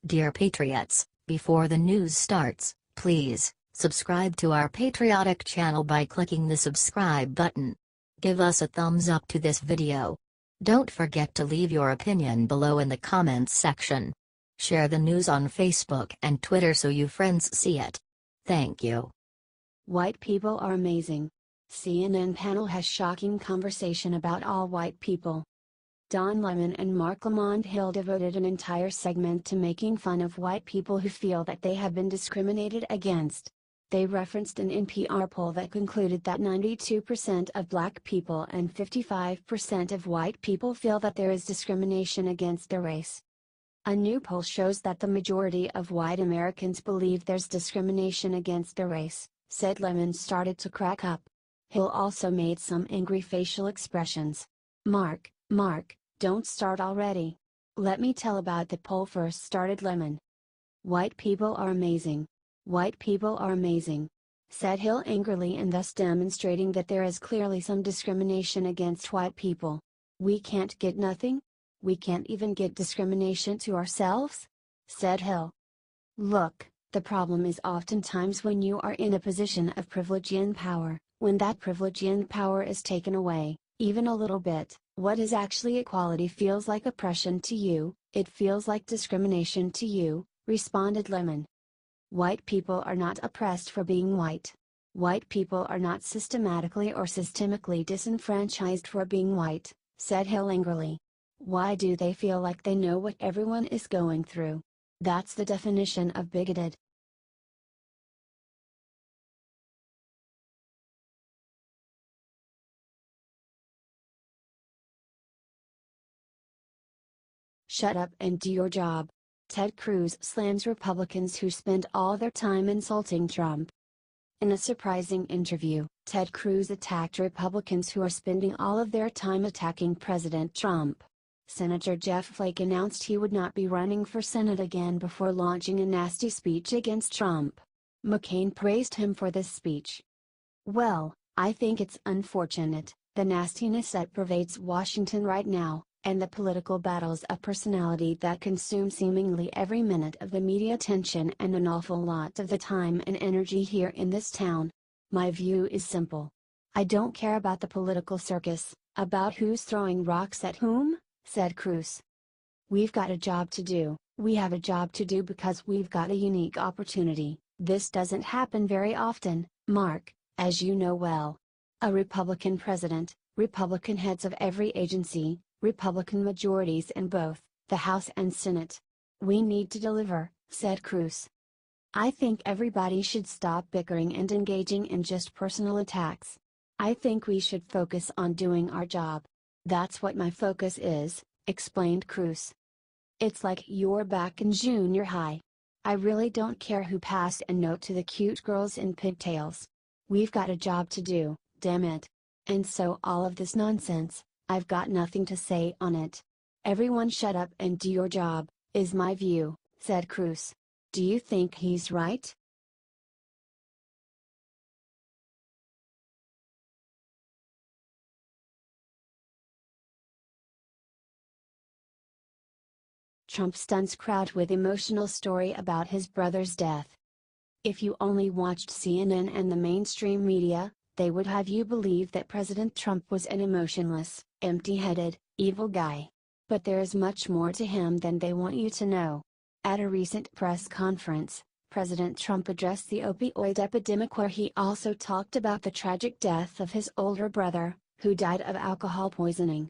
Dear Patriots, before the news starts, please subscribe to our patriotic channel by clicking the subscribe button. Give us a thumbs up to this video. Don't forget to leave your opinion below in the comments section. Share the news on Facebook and Twitter so you friends see it. Thank you. White people are amazing. CNN panel has shocking conversation about all white people. Don Lemon and Marc Lamont Hill devoted an entire segment to making fun of white people who feel that they have been discriminated against. They referenced an NPR poll that concluded that 92% of black people and 55% of white people feel that there is discrimination against their race. A new poll shows that the majority of white Americans believe there's discrimination against their race, said Lemon started to crack up. Hill also made some angry facial expressions. Marc, don't start already. Let me tell about the poll first, started Lemon. White people are amazing. White people are amazing, said Hill angrily, and thus demonstrating that there is clearly some discrimination against white people. We can't get nothing? We can't even get discrimination to ourselves? Said Hill. Look, the problem is oftentimes when you are in a position of privilege and power, when that privilege and power is taken away, even a little bit, what is actually equality feels like oppression to you, it feels like discrimination to you, responded Lemon. White people are not oppressed for being white. White people are not systematically or systemically disenfranchised for being white, said Hill angrily. Why do they feel like they know what everyone is going through? That's the definition of bigoted. Shut up and do your job. Ted Cruz slams Republicans who spend all their time insulting Trump. In a surprising interview, Ted Cruz attacked Republicans who are spending all of their time attacking President Trump. Senator Jeff Flake announced he would not be running for Senate again before launching a nasty speech against Trump. McCain praised him for this speech. Well, I think it's unfortunate, the nastiness that pervades Washington right now, and the political battles of personality that consume seemingly every minute of the media attention and an awful lot of the time and energy here in this town. My view is simple. I don't care about the political circus, about who's throwing rocks at whom, said Cruz. We've got a job to do, we have a job to do because we've got a unique opportunity. This doesn't happen very often, Marc, as you know well. A Republican president, Republican heads of every agency, Republican majorities in both the House and Senate. We need to deliver, said Cruz. I think everybody should stop bickering and engaging in just personal attacks. I think we should focus on doing our job. That's what my focus is, explained Cruz. It's like you're back in junior high. I really don't care who passed a note to the cute girls in pigtails. We've got a job to do, damn it. And so all of this nonsense, I've got nothing to say on it. Everyone shut up and do your job, is my view, said Cruz. Do you think he's right? Trump stuns crowd with emotional story about his brother's death. If you only watched CNN and the mainstream media, they would have you believe that President Trump was an emotionless, empty-headed, evil guy. But there is much more to him than they want you to know. At a recent press conference, President Trump addressed the opioid epidemic, where he also talked about the tragic death of his older brother, who died of alcohol poisoning.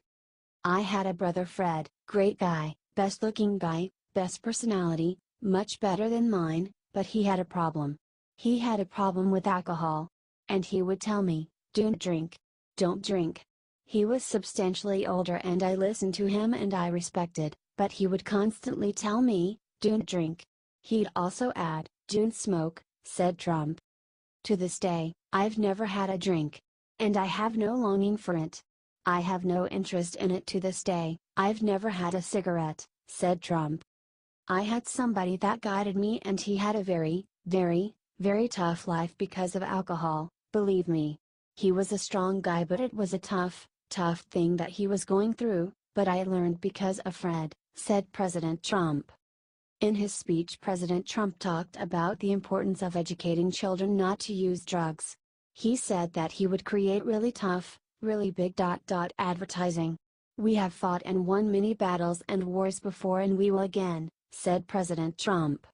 I had a brother, Fred, great guy, best looking guy, best personality, much better than mine, but he had a problem. He had a problem with alcohol. And he would tell me, don't drink. Don't drink. He was substantially older and I listened to him and I respected, but he would constantly tell me, don't drink. He'd also add, don't smoke, said Trump. To this day, I've never had a drink. And I have no longing for it. I have no interest in it to this day. I've never had a cigarette, said Trump. I had somebody that guided me and he had a very, very, very tough life because of alcohol, believe me. He was a strong guy, but it was a tough thing that he was going through, but I learned because of Fred, said President Trump. In his speech, President Trump talked about the importance of educating children not to use drugs. He said that he would create really tough, really big advertising. "We have fought and won many battles and wars before and we will again," said President Trump.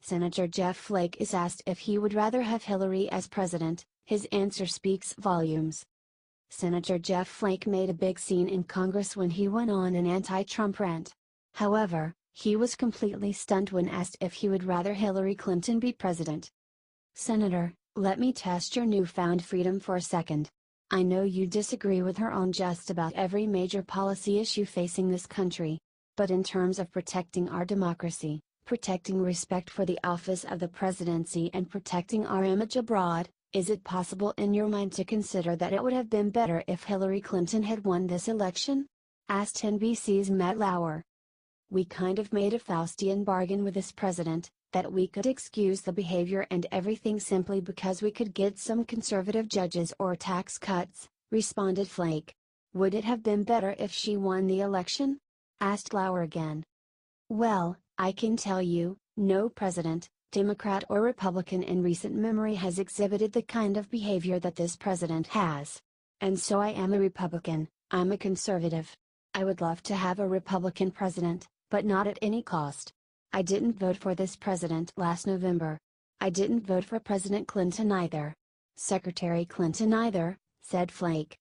Senator Jeff Flake is asked if he would rather have Hillary as president. His answer speaks volumes. Senator Jeff Flake made a big scene in Congress when he went on an anti-Trump rant. However, he was completely stunned when asked if he would rather Hillary Clinton be president. "Senator, let me test your newfound freedom for a second. I know you disagree with her on just about every major policy issue facing this country. But in terms of protecting our democracy, protecting respect for the office of the presidency and protecting our image abroad, is it possible in your mind to consider that it would have been better if Hillary Clinton had won this election?" asked NBC's Matt Lauer. "We kind of made a Faustian bargain with this president, that we could excuse the behavior and everything simply because we could get some conservative judges or tax cuts," responded Flake. "Would it have been better if she won the election?" asked Lauer again. "Well, I can tell you, no president, Democrat or Republican in recent memory has exhibited the kind of behavior that this president has. And so I am a Republican, I'm a conservative. I would love to have a Republican president, but not at any cost. I didn't vote for this president last November. I didn't vote for President Clinton either. Secretary Clinton either," said Flake.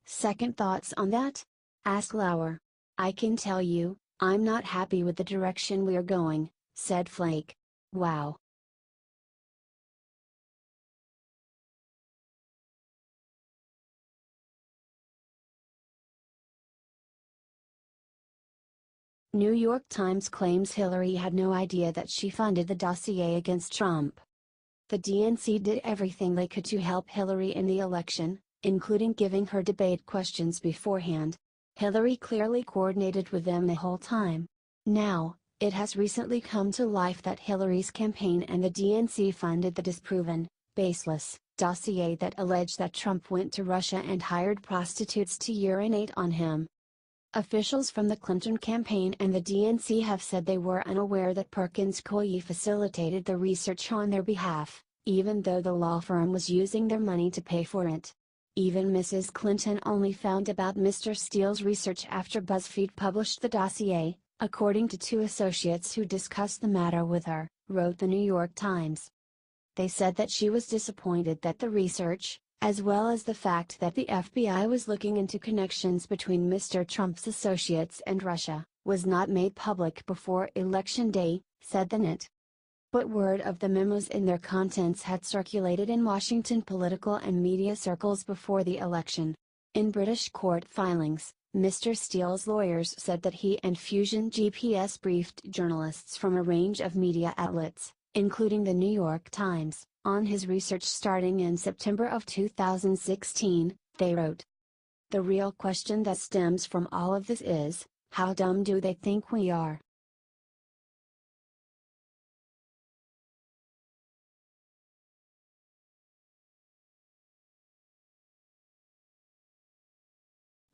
"Second thoughts on that?" asked Lauer. "I can tell you, I'm not happy with the direction we're going," said Flake. Wow. New York Times claims Hillary had no idea that she funded the dossier against Trump. The DNC did everything they could to help Hillary in the election, including giving her debate questions beforehand. Hillary clearly coordinated with them the whole time. Now, it has recently come to life that Hillary's campaign and the DNC funded the disproven, baseless, dossier that alleged that Trump went to Russia and hired prostitutes to urinate on him. Officials from the Clinton campaign and the DNC have said they were unaware that Perkins Coie facilitated the research on their behalf, even though the law firm was using their money to pay for it. Even Mrs. Clinton only found about Mr. Steele's research after BuzzFeed published the dossier, according to two associates who discussed the matter with her, wrote the New York Times. They said that she was disappointed that the research, as well as the fact that the FBI was looking into connections between Mr. Trump's associates and Russia, was not made public before Election Day, said the NIT. But word of the memos and their contents had circulated in Washington political and media circles before the election. In British court filings, Mr. Steele's lawyers said that he and Fusion GPS briefed journalists from a range of media outlets, including the New York Times, on his research starting in September of 2016, they wrote. The real question that stems from all of this is, how dumb do they think we are?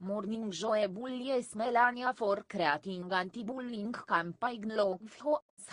Morning joyful yes Melania for creating anti-bullying campaign love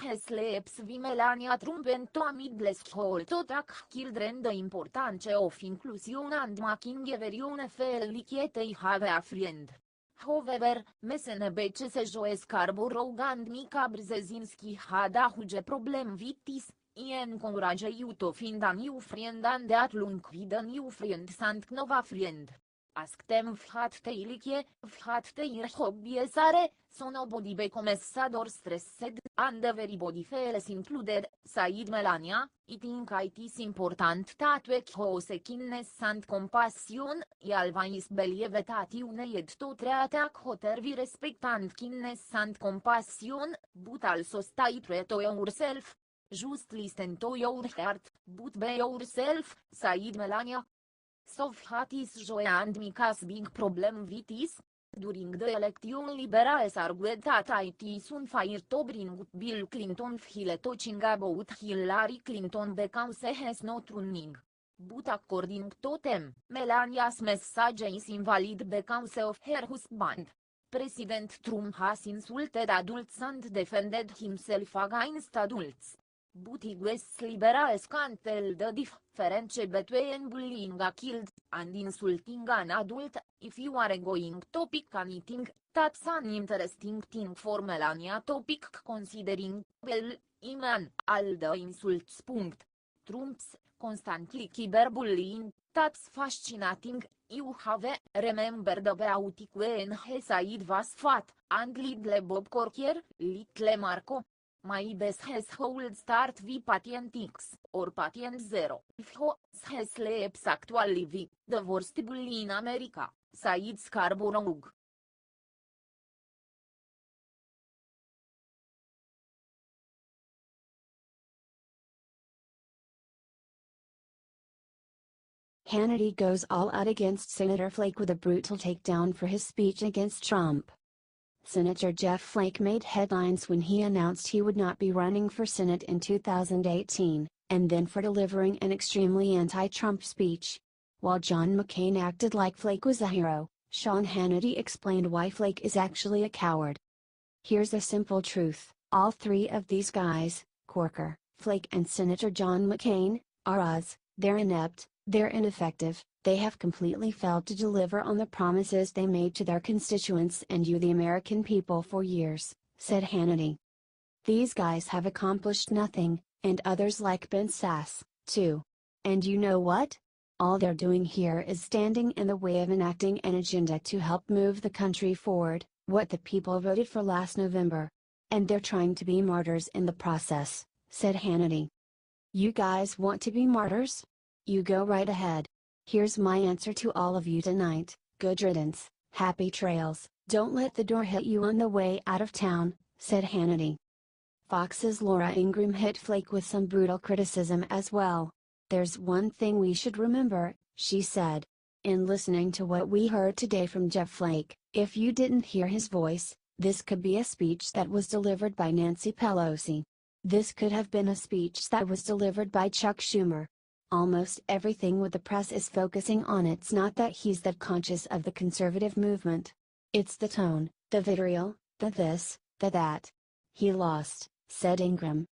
has leaps vi Melania Trump and to midless whole to track children the importance of inclusion and making everyone feel like they have a friend. However, MSNBC se Joe Scarborough and Mika Brzezinski had a huge problem with this. I encourage you to find a new friend and at lunk with a new friend and nova friend. Ask them what they like, what their hobbies are, so nobody becomes sad or stressed, and everybody feels included, said Melania. I think it is important that we show kindness and compassion. I always believe that you need to treat others with respect and kindness and compassion, but also stay true to yourself. Just listen to your heart, but be yourself, said Melania. So what is Joe and Mika's big problem with this? During the election liberals argued that it is unfair to bring up Bill Clinton while talking about Hillary Clinton because he is not running. But according to them, Melania's message is invalid because of her husband. President Trump has insulted adults and defended himself against adults. But US liberals can't tell the difference between bullying a kid and insulting an adult. If you are going to pick anything, that's an interesting thing for Melania to pick, considering, well, man, all the insults. Trump's constantly cyberbullying, that's fascinating. You have remembered about it when he said was fat, and little Bob Corker, little Marco. My best household start with patient X, or patient 0. If he sleeps actually with the worst bully in America, said Scarborough. Hannity goes all out against Senator Flake with a brutal takedown for his speech against Trump. Senator Jeff Flake made headlines when he announced he would not be running for Senate in 2018, and then for delivering an extremely anti-Trump speech. While John McCain acted like Flake was a hero, Sean Hannity explained why Flake is actually a coward. Here's a simple truth: all three of these guys, Corker, Flake and Senator John McCain, are us. They're inept, they're ineffective, they have completely failed to deliver on the promises they made to their constituents and you the American people for years, said Hannity. These guys have accomplished nothing, and others like Ben Sass, too. And you know what? All they're doing here is standing in the way of enacting an agenda to help move the country forward, what the people voted for last November. And they're trying to be martyrs in the process, said Hannity. You guys want to be martyrs? You go right ahead. Here's my answer to all of you tonight: good riddance, happy trails, don't let the door hit you on the way out of town, said Hannity. Fox's Laura Ingraham hit Flake with some brutal criticism as well. There's one thing we should remember, she said. In listening to what we heard today from Jeff Flake, if you didn't hear his voice, this could be a speech that was delivered by Nancy Pelosi. This could have been a speech that was delivered by Chuck Schumer. Almost everything with the press is focusing on it's not that he's that conscious of the conservative movement. It's the tone, the vitriol, the this, the that. He lost, said Ingram.